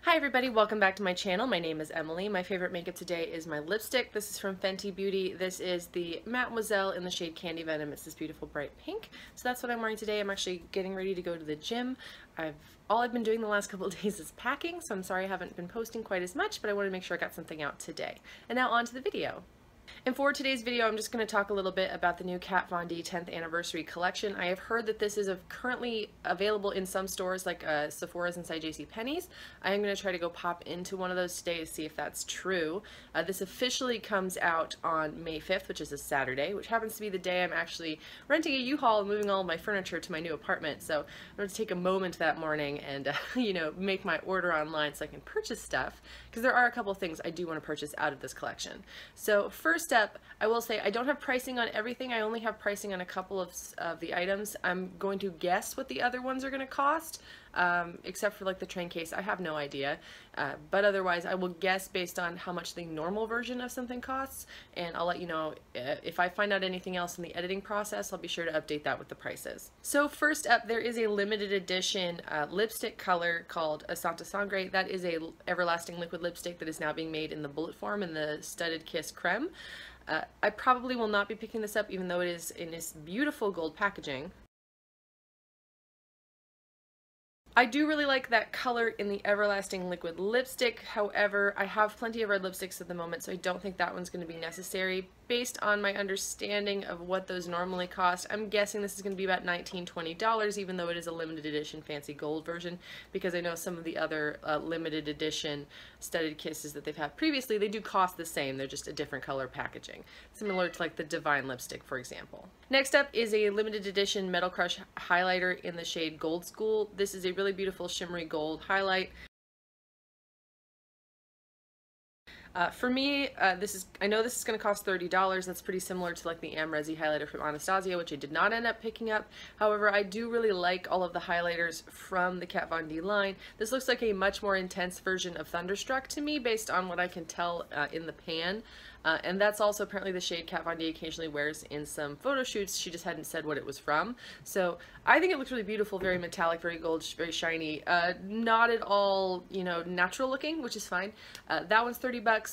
Hi everybody, welcome back to my channel. My name is Emily. My favorite makeup today is my lipstick. This is from Fenty Beauty. This is the Mademoiselle in the shade Candy Venom. It's this beautiful bright pink. So that's what I'm wearing today. I'm actually getting ready to go to the gym. All I've been doing the last couple of days is packing, so I'm sorry I haven't been posting quite as much, but I wanted to make sure I got something out today. And now on to the video. And for today's video, I'm just going to talk a little bit about the new Kat Von D 10th anniversary collection. I have heard that this is currently available in some stores like Sephora's inside JCPenney's. I am going to try to go pop into one of those today to see if that's true. This officially comes out on May 5th, which is a Saturday, which happens to be the day I'm actually renting a U-Haul and moving all of my furniture to my new apartment. So I'm going to take a moment that morning and, make my order online so I can purchase stuff, because there are a couple of things I do want to purchase out of this collection. So first up, I will say I don't have pricing on everything. I only have pricing on a couple of the items. I'm going to guess what the other ones are going to cost, except for like the train case. I have no idea, but otherwise I will guess based on how much the normal version of something costs, and I'll let you know if I find out anything else in the editing process. I'll be sure to update that with the prices. So first up, there is a limited edition lipstick color called Santa Sangre. That is a everlasting liquid lipstick that is now being made in the bullet form in the Studded Kiss Creme. I probably will not be picking this up, even though it is in this beautiful gold packaging. I do really like that color in the Everlasting Liquid Lipstick. However, I have plenty of red lipsticks at the moment, so I don't think that one's going to be necessary. Based on my understanding of what those normally cost, I'm guessing this is going to be about $19–20, even though it is a limited edition fancy gold version, because I know some of the other limited edition studded kisses that they've had previously, they do cost the same. They're just a different color packaging, similar to like the Divine lipstick, for example. Next up is a limited edition Metal Crush highlighter in the shade Gold School. This is a really beautiful shimmery gold highlight. For me, I know this is going to cost $30. That's pretty similar to like the Amrezi highlighter from Anastasia, which I did not end up picking up. However, I do really like all of the highlighters from the Kat Von D line. This looks like a much more intense version of Thunderstruck to me, based on what I can tell in the pan. And that's also apparently the shade Kat Von D occasionally wears in some photo shoots. She just hadn't said what it was from. So I think it looks really beautiful, very metallic, very gold, very shiny. Not at all, natural looking, which is fine. That one's $30.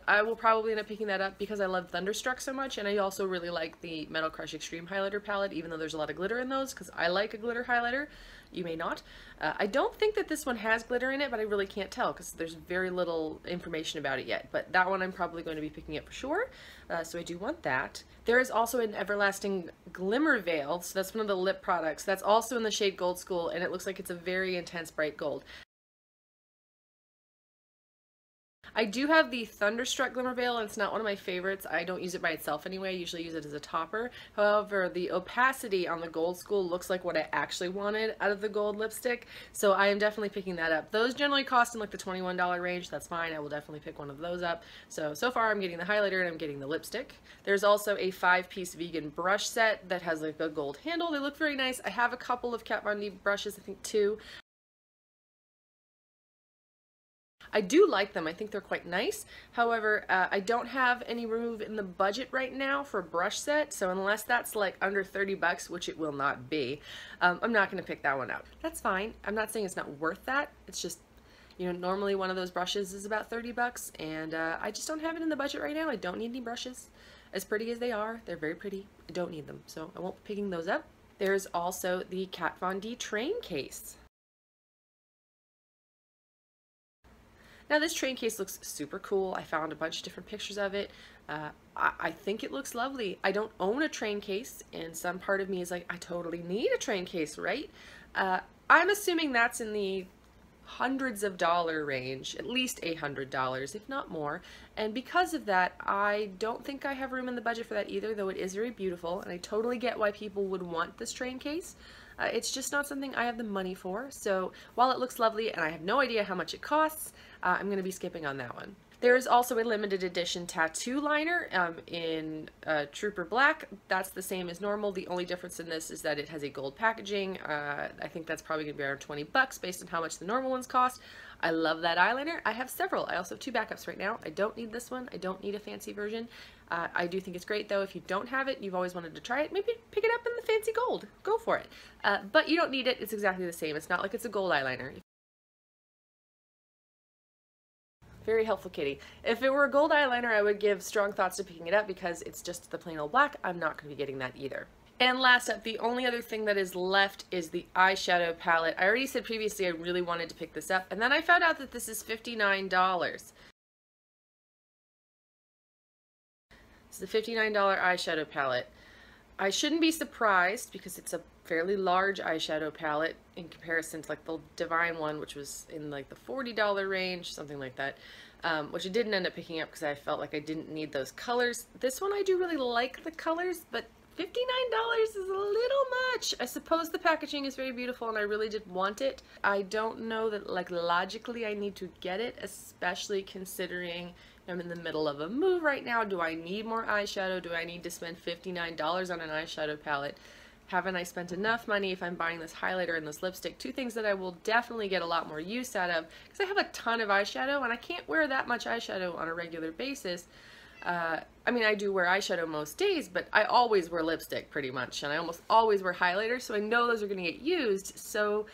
I will probably end up picking that up because I love Thunderstruck so much, and I also really like the Metal Crush Extreme Highlighter palette, even though there's a lot of glitter in those, because I like a glitter highlighter. You may not. I don't think that this one has glitter in it, but I really can't tell because there's very little information about it yet. But that one I'm probably going to be picking up for sure, so I do want that. There is also an Everlasting Glimmer Veil, so that's one of the lip products. That's also in the shade Gold School, and it looks like it's a very intense bright gold. I do have the Thunderstruck Glimmer Veil, and it's not one of my favorites. I don't use it by itself anyway. I usually use it as a topper. However, the opacity on the Gold School looks like what I actually wanted out of the gold lipstick, so I am definitely picking that up. Those generally cost in like the $21 range. That's fine. I will definitely pick one of those up. So far I'm getting the highlighter and I'm getting the lipstick. There's also a 5-piece vegan brush set that has like a gold handle. They look very nice. I have a couple of Kat Von D brushes, I think 2. I do like them. I think they're quite nice. However, I don't have any room in the budget right now for a brush set, so unless that's like under $30, which it will not be, I'm not going to pick that one out. That's fine. I'm not saying it's not worth that. It's just, normally one of those brushes is about $30, and I just don't have it in the budget right now. I don't need any brushes. As pretty as they are, they're very pretty. I don't need them, so I won't be picking those up. There's also the Kat Von D train case. Now this train case looks super cool. I found a bunch of different pictures of it. I think it looks lovely. I don't own a train case, and some part of me is like, I totally need a train case, right? I'm assuming that's in the hundreds of dollar range, at least $800, if not more. And because of that, I don't think I have room in the budget for that either, though it is very beautiful, and I totally get why people would want this train case. It's just not something I have the money for, so while it looks lovely and I have no idea how much it costs, I'm going to be skipping on that one. There is also a limited edition tattoo liner in Trooper Black. That's the same as normal. The only difference in this is that it has a gold packaging. I think that's probably going to be around $20 based on how much the normal ones cost. I love that eyeliner. I have several. I also have 2 backups right now. I don't need this one. I don't need a fancy version. I do think it's great though. If you don't have it, you've always wanted to try it, maybe pick it up in the fancy gold. Go for it. But you don't need it. It's exactly the same. It's not like it's a gold eyeliner. Very helpful kitty. If it were a gold eyeliner, I would give strong thoughts to picking it up because it's just the plain old black. I'm not going to be getting that either. And last up, the only other thing that is left is the eyeshadow palette. I already said previously I really wanted to pick this up, and then I found out that this is $59. It's the $59 eyeshadow palette. I shouldn't be surprised because it's a fairly large eyeshadow palette in comparison to like the Divine one, which was in like the $40 range, something like that, which I didn't end up picking up because I felt like I didn't need those colors. This one I do really like the colors, but $59 is a little much. I suppose the packaging is very beautiful and I really did want it. I don't know that like logically I need to get it, especially considering I'm in the middle of a move right now. Do I need more eyeshadow? Do I need to spend $59 on an eyeshadow palette? Haven't I spent enough money if I'm buying this highlighter and this lipstick? Two things that I will definitely get a lot more use out of because I have a ton of eyeshadow and I can't wear that much eyeshadow on a regular basis. I mean, I do wear eyeshadow most days, but I always wear lipstick pretty much, and I almost always wear highlighter, so I know those are going to get used, so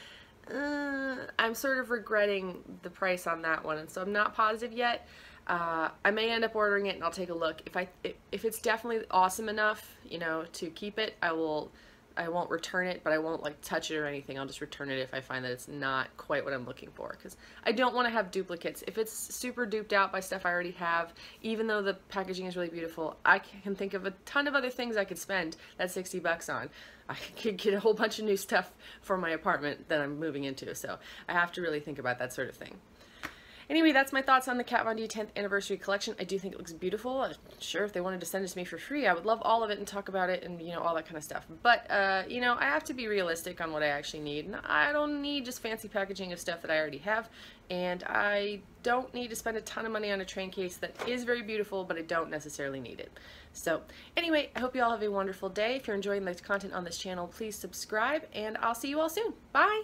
I'm sort of regretting the price on that one, and so I'm not positive yet. I may end up ordering it and I'll take a look. If it's definitely awesome enough, you know, to keep it, I won't return it, but I won't like touch it or anything. I'll just return it if I find that it's not quite what I'm looking for, because I don't want to have duplicates. If it's super duped out by stuff I already have, even though the packaging is really beautiful, I can think of a ton of other things I could spend that 60 bucks on. I could get a whole bunch of new stuff for my apartment that I'm moving into, so I have to really think about that sort of thing. Anyway, that's my thoughts on the Kat Von D 10th anniversary collection. I do think it looks beautiful. Sure, if they wanted to send it to me for free, I would love all of it and talk about it and, you know, all that kind of stuff. But, you know, I have to be realistic on what I actually need. And I don't need just fancy packaging of stuff that I already have. And I don't need to spend a ton of money on a train case that is very beautiful, but I don't necessarily need it. So, anyway, I hope you all have a wonderful day. If you're enjoying the content on this channel, please subscribe, and I'll see you all soon. Bye!